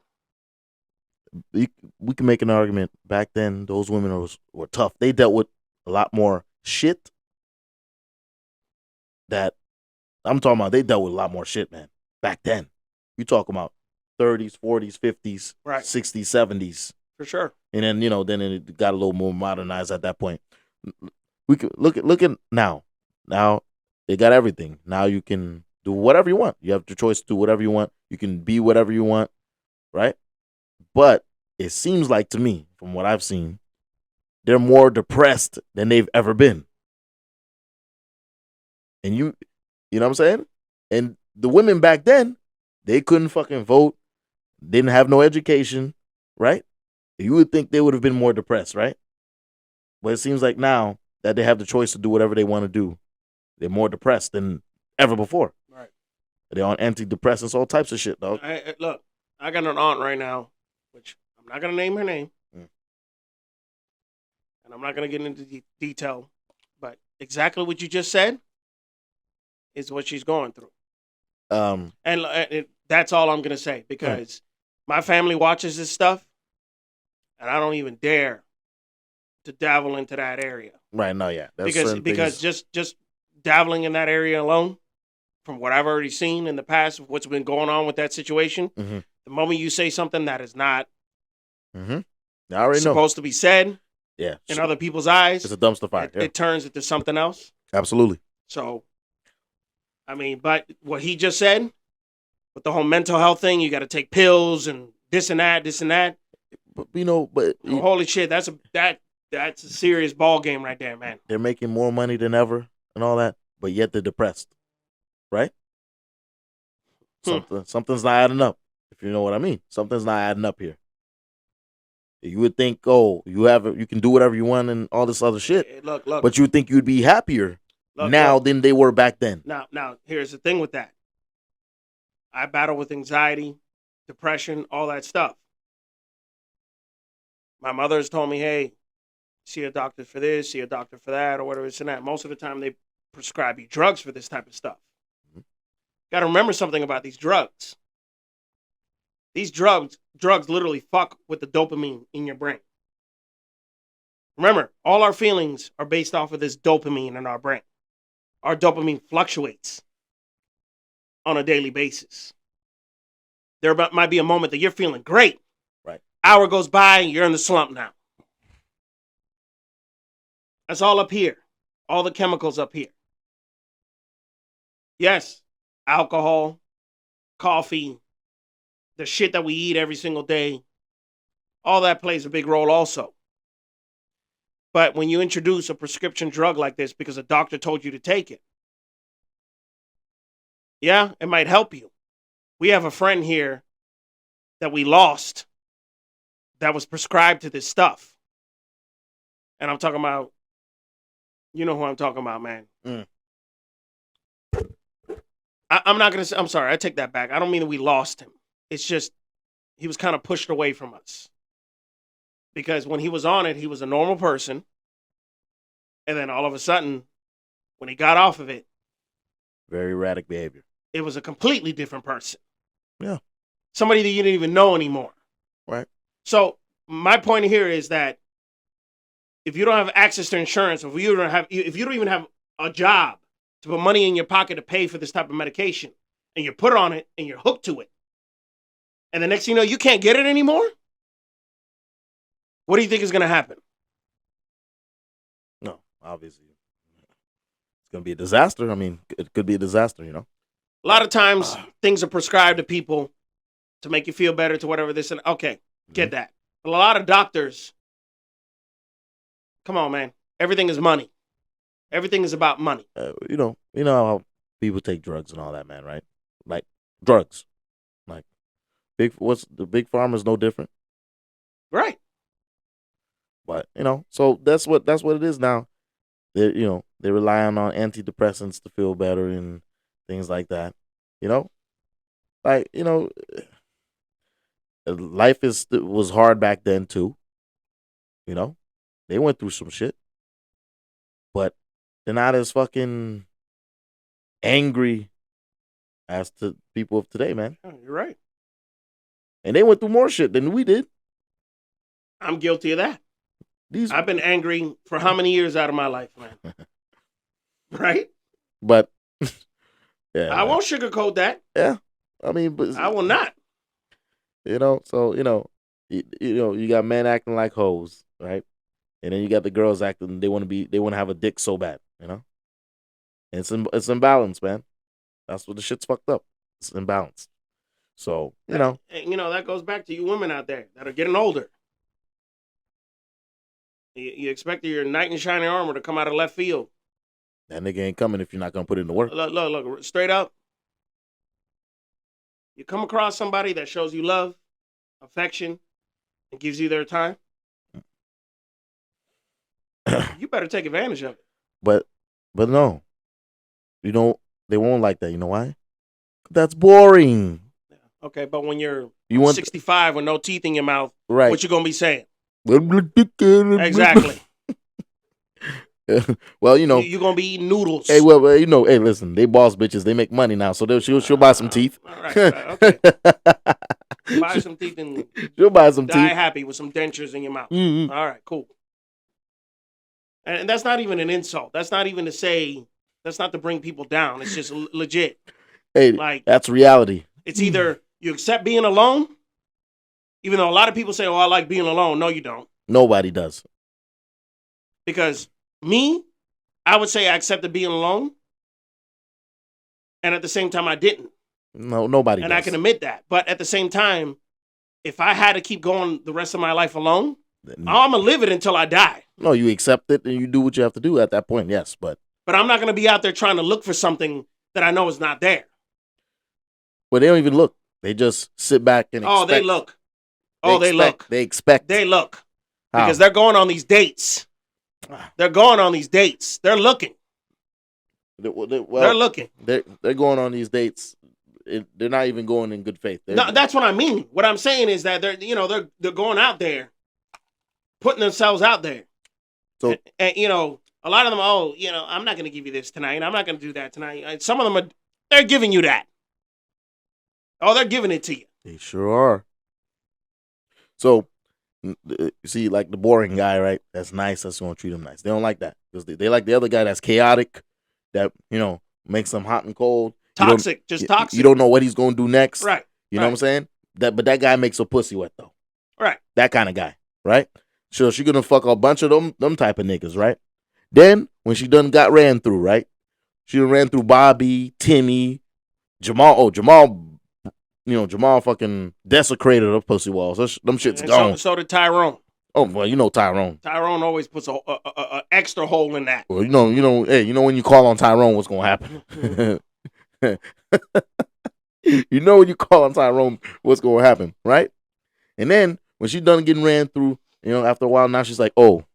We can make an argument. Back then, those women were tough. They dealt with a lot more shit. That I'm talking about. They dealt with a lot more shit, man. Back then, you talking about 30s, 40s, 50s, right. 60s, 70s, for sure. And then then it got a little more modernized at that point. We could look at now. Now they got everything. Now you can do whatever you want. You have the choice to do whatever you want. You can be whatever you want, right? But it seems like to me, from what I've seen, they're more depressed than they've ever been. And you know what I'm saying? And the women back then, they couldn't fucking vote, didn't have no education, right? You would think they would have been more depressed, right? But it seems like now that they have the choice to do whatever they want to do, they're more depressed than ever before. Right. They're on antidepressants, all types of shit, dog. Look, I got an aunt right now, which I'm not going to name her name. And I'm not going to get into detail. But exactly what you just said is what she's going through. And that's all I'm going to say, because my family watches this stuff, and I don't even dare to dabble into that area. Right, no, yeah. Because just dabbling in that area alone, from what I've already seen in the past, of what's been going on with that situation, the moment you say something that is not I already supposed to be said in other people's eyes, it's a dumpster fire. It turns into something else. Absolutely. So, I mean, but what he just said, with the whole mental health thing, you got to take pills and this and that. But holy shit, that's a serious ball game right there, man. They're making more money than ever and all that, but yet they're depressed, right? Something's not adding up. If you know what I mean, something's not adding up here. You would think, you can do whatever you want and all this other shit. Look. But you would think you'd be happier than they were back then. Now, here's the thing with that. I battle with anxiety, depression, all that stuff. My mother has told me, hey, see a doctor for this, see a doctor for that, or whatever, this and that. Most of the time, they prescribe you drugs for this type of stuff. Got to remember something about these drugs. These drugs literally fuck with the dopamine in your brain. Remember, all our feelings are based off of this dopamine in our brain. Our dopamine fluctuates on a daily basis. There might be a moment that you're feeling great. Right. Hour goes by and you're in the slump now. That's all up here. All the chemicals up here. Yes, alcohol, coffee, the shit that we eat every single day, all that plays a big role also. But when you introduce a prescription drug like this because a doctor told you to take it, yeah, it might help you. We have a friend here that we lost that was prescribed to this stuff. And I'm talking about, you know who I'm talking about, man. I'm not going to say, I'm sorry, I take that back. I don't mean that we lost him. It's just, he was kind of pushed away from us. Because when he was on it, he was a normal person. And then all of a sudden, when he got off of it, very erratic behavior. It was a completely different person. Yeah. Somebody that you didn't even know anymore. Right. So my point here is that if you don't have access to insurance, if you don't even have a job to put money in your pocket to pay for this type of medication, and you put on it and you're hooked to it, and the next thing you know, you can't get it anymore, what do you think is going to happen? No, obviously. It's going to be a disaster. I mean, it could be a disaster, you know? A lot of times, things are prescribed to people to make you feel better, to whatever this and okay, get that. But a lot of doctors, come on, man. Everything is money. Everything is about money. You know how people take drugs and all that, man, right? Like drugs, like big pharma is no different, right? But so that's what it is now. They're relying on antidepressants to feel better and things like that. Life was hard back then too. They went through some shit, but they're not as fucking angry as to people of today, man. Oh, you're right. And they went through more shit than we did. I'm guilty of that. I've been angry for how many years out of my life, man? Right? But yeah, I won't sugarcoat that. Yeah, I mean, but I will not. So you got men acting like hoes, right? And then you got the girls acting they want to have a dick so bad, And it's imbalanced, man. That's what the shit's fucked up. It's imbalanced. So that goes back to you women out there that are getting older. You expect your knight in shining armor to come out of left field. That nigga ain't coming if you're not gonna put in the work. Look, straight up. You come across somebody that shows you love, affection, and gives you their time, you better take advantage of it. But no, they won't like that. You know why? That's boring. Okay, but when you're 65 with no teeth in your mouth, right? What you gonna be saying? Exactly. Well, you're gonna be eating noodles. Hey, hey, listen, they boss bitches. They make money now, so she'll buy some teeth. All right, okay. Buy some teeth and she'll buy some die teeth. happy with some dentures in your mouth. Mm-hmm. All right, cool. And that's not even an insult. That's not even to say. That's not to bring people down. It's just legit. Hey, that's reality. It's either you accept being alone, even though a lot of people say, "Oh, I like being alone." No, you don't. Nobody does. Because I would say I accepted being alone, and at the same time, I didn't. No, nobody does. And I can admit that. But at the same time, if I had to keep going the rest of my life alone, I'm going to live it until I die. No, you accept it and you do what you have to do at that point, yes. But I'm not going to be out there trying to look for something that I know is not there. Well, they don't even look. They just sit back and expect. Oh, they look. They expect. They look. How? Because they're going on these dates. They're going on these dates. They're looking. They're looking. They're going on these dates. They're not even going in good faith. No, that's what I mean. What I'm saying is that they're going out there, putting themselves out there. So and a lot of them, I'm not going to give you this tonight. I'm not going to do that tonight. And some of them they're giving you that. Oh, they're giving it to you. They sure are. So you see, like the boring guy, right? That's nice. That's going to treat them nice. They don't like that because they like the other guy that's chaotic, that makes them hot and cold. Toxic. You don't know what he's going to do next. Right. You know what I'm saying? But that guy makes a pussy wet, though. Right. That kind of guy, right? So she going to fuck a bunch of them type of niggas, right? Then, when she done got ran through, right? She done ran through Bobby, Timmy, Jamal. Oh, Jamal fucking desecrated her pussy walls. Them shit's gone. So did Tyrone. Oh well, you know Tyrone. Tyrone always puts a extra hole in that. Well, hey, when you call on Tyrone, what's gonna happen? You know when you call on Tyrone, what's gonna happen, right? And then when she's done getting ran through, after a while, now she's like, oh,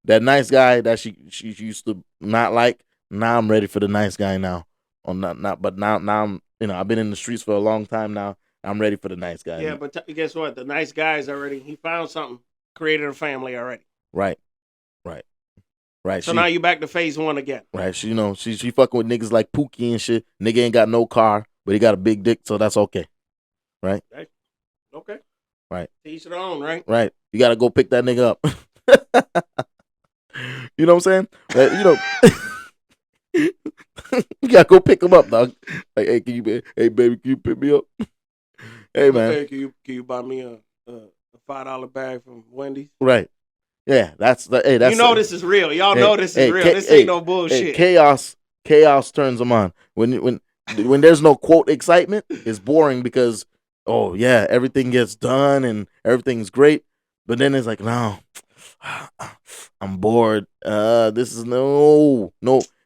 that nice guy that she used to not like. Now I'm ready for the nice guy now. Or not, but now I'm, I've been in the streets for a long time now. I'm ready for the nice guy. Yeah, but guess what? The nice guy's he found something, created a family already. Right. So now you back to phase 1 again. Right. She fucking with niggas like Pookie and shit. Nigga ain't got no car, but he got a big dick, so that's okay. Right. Okay. Right. To each their own, right? Right. You gotta go pick that nigga up. You know what I'm saying? You gotta go pick him up, dog. Like, hey, hey, baby, can you pick me up? Hey, man. Hey, can you buy me a $5 bag from Wendy's? Right. Yeah, that's this is real. Y'all know this is real. This ain't no bullshit. Chaos turns them on. When there's no quote excitement, it's boring because everything gets done and everything's great. But then it's like, no, I'm bored. This is no.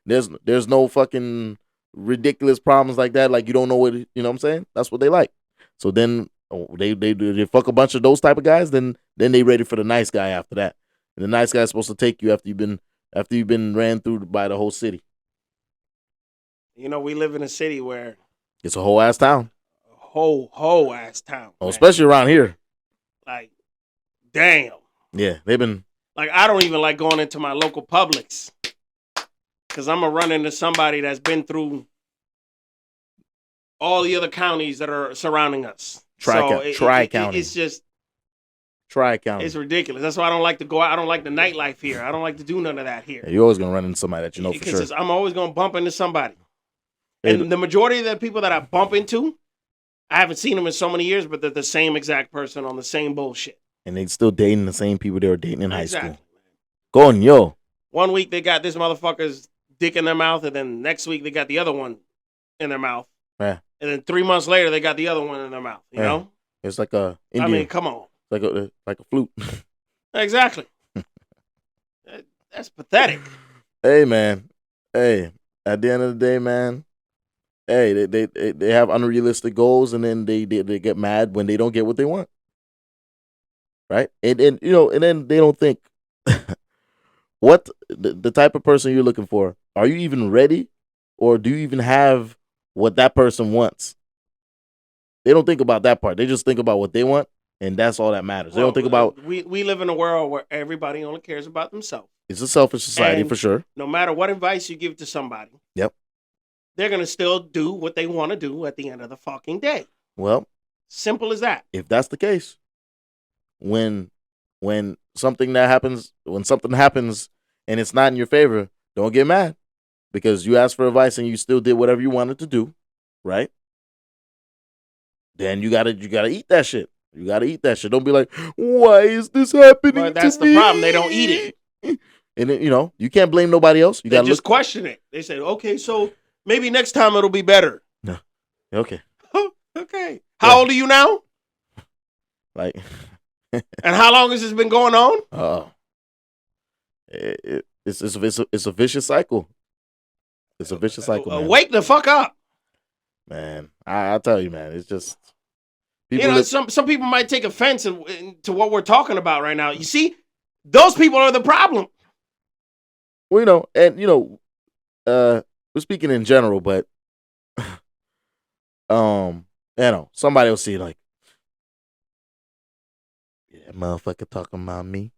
There's no fucking ridiculous problems like that. Like you don't know what what I'm saying. That's what they like. So then they fuck a bunch of those type of guys. Then they ready for the nice guy after that. And the nice guy's supposed to take you after you've been ran through by the whole city. We live in a city where it's a whole ass town. A whole ass town. Oh, especially around here. Like, damn. Yeah, they've been. Like, I don't even like going into my local Publix because I'm gonna run into somebody that's been through all the other counties that are surrounding us. Tri-county. It's just. Tri-county. It's ridiculous. That's why I don't like to go out. I don't like the nightlife here. I don't like to do none of that here. Yeah, you're always going to run into somebody that you know for sure. I'm always going to bump into somebody. And the majority of the people that I bump into, I haven't seen them in so many years, but they're the same exact person on the same bullshit. And they still dating the same people they were dating in high school. Coño. 1 week they got this motherfucker's dick in their mouth, and then next week they got the other one in their mouth. Yeah. And then 3 months later they got the other one in their mouth. You know? It's like a Indian. I mean, come on. Like a flute. Exactly. That's pathetic. Hey, man. Hey, at the end of the day, man. Hey, they have unrealistic goals, and then they get mad when they don't get what they want. Right? And then they don't think what the type of person you're looking for. Are you even ready, or do you even have what that person wants? They don't think about that part. They just think about what they want. And that's all that matters. They don't think about. We live in a world where everybody only cares about themselves. It's a selfish society for sure. No matter what advice you give to somebody, they're gonna still do what they want to do at the end of the fucking day. Well, simple as that. If that's the case, when something happens and it's not in your favor, don't get mad because you asked for advice and you still did whatever you wanted to do, right? Then you gotta eat that shit. You gotta eat that shit. Don't be like, why is this happening? Well, that's the problem. They don't eat it. And you can't blame nobody else. You gotta just question it. They say, okay, so maybe next time it'll be better. No. Okay. Okay. How old are you now? Like. And how long has this been going on? It's a vicious cycle. It's a vicious cycle. Man. Wake the fuck up, man. I tell you, man. It's just. Some people might take offense to what we're talking about right now. You see, those people are the problem. Well, we're speaking in general, but somebody will see like, yeah, motherfucker talking about me.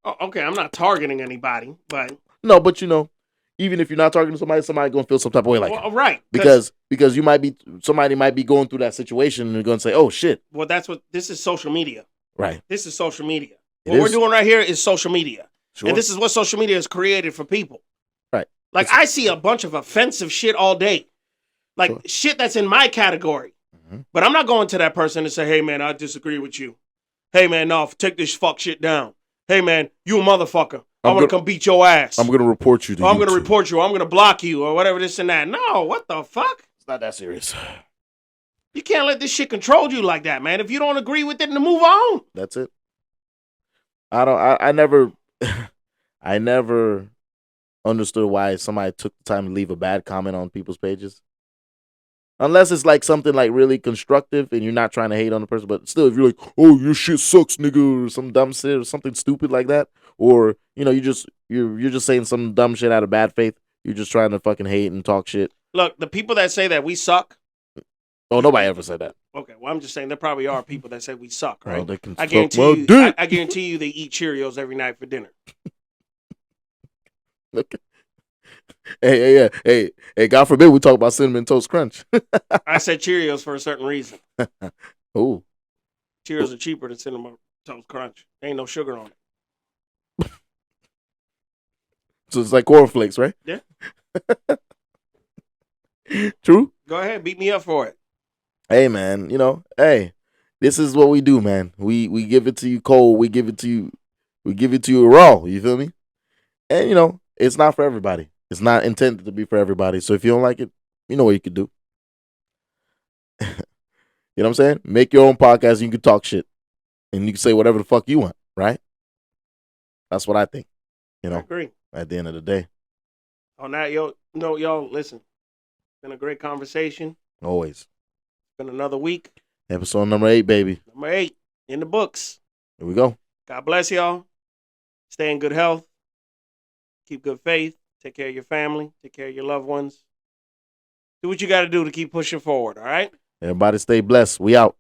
Oh, okay, I'm not targeting anybody, but no, but even if you're not targeting somebody gonna feel some type of way like right because somebody might be going through that situation and they're gonna say, oh shit. Well, this is social media, right? This is social media. What we're doing right here is social media, sure. And this is what social media has created for people, right? Like I see a bunch of offensive shit all day, like shit that's in my category, but I'm not going to that person and say, hey man, I disagree with you. Hey man, no, take this fuck shit down. Hey man, you a motherfucker. I'm gonna come beat your ass. I'm gonna report you. I'm gonna report you. I'm gonna block you or whatever this and that. No, what the fuck? It's not that serious. You can't let this shit control you like that, man. If you don't agree with it, then move on. That's it. I never, I never understood why somebody took the time to leave a bad comment on people's pages. Unless it's like something like really constructive and you're not trying to hate on the person, but still, if you're like, "Oh, your shit sucks, nigga," or some dumb shit or something stupid like that, or you're just saying some dumb shit out of bad faith, you're just trying to fucking hate and talk shit. Look, the people that say that we suck. Oh, nobody ever said that. Okay, well, I'm just saying there probably are people that say we suck, right? Oh, they can I suck guarantee my you. dick. I guarantee you, they eat Cheerios every night for dinner. Hey, God forbid we talk about Cinnamon Toast Crunch. I said Cheerios for a certain reason. Oh, Cheerios are cheaper than Cinnamon Toast Crunch. There ain't no sugar on it. so it's like cornflakes, right? Yeah. True. Go ahead, beat me up for it. Hey, man, hey, this is what we do, man. We give it to you cold. We give it to you raw. You feel me? And it's not for everybody. It's not intended to be for everybody. So if you don't like it, you know what you could do. You know what I'm saying? Make your own podcast and you can talk shit. And you can say whatever the fuck you want, right? That's what I think. I agree. At the end of the day. On that, y'all, listen. It's been a great conversation. Always. It's been another week. Episode number 8, baby. Number 8 in the books. Here we go. God bless y'all. Stay in good health. Keep good faith. Take care of your family. Take care of your loved ones. Do what you got to do to keep pushing forward, all right? Everybody stay blessed. We out.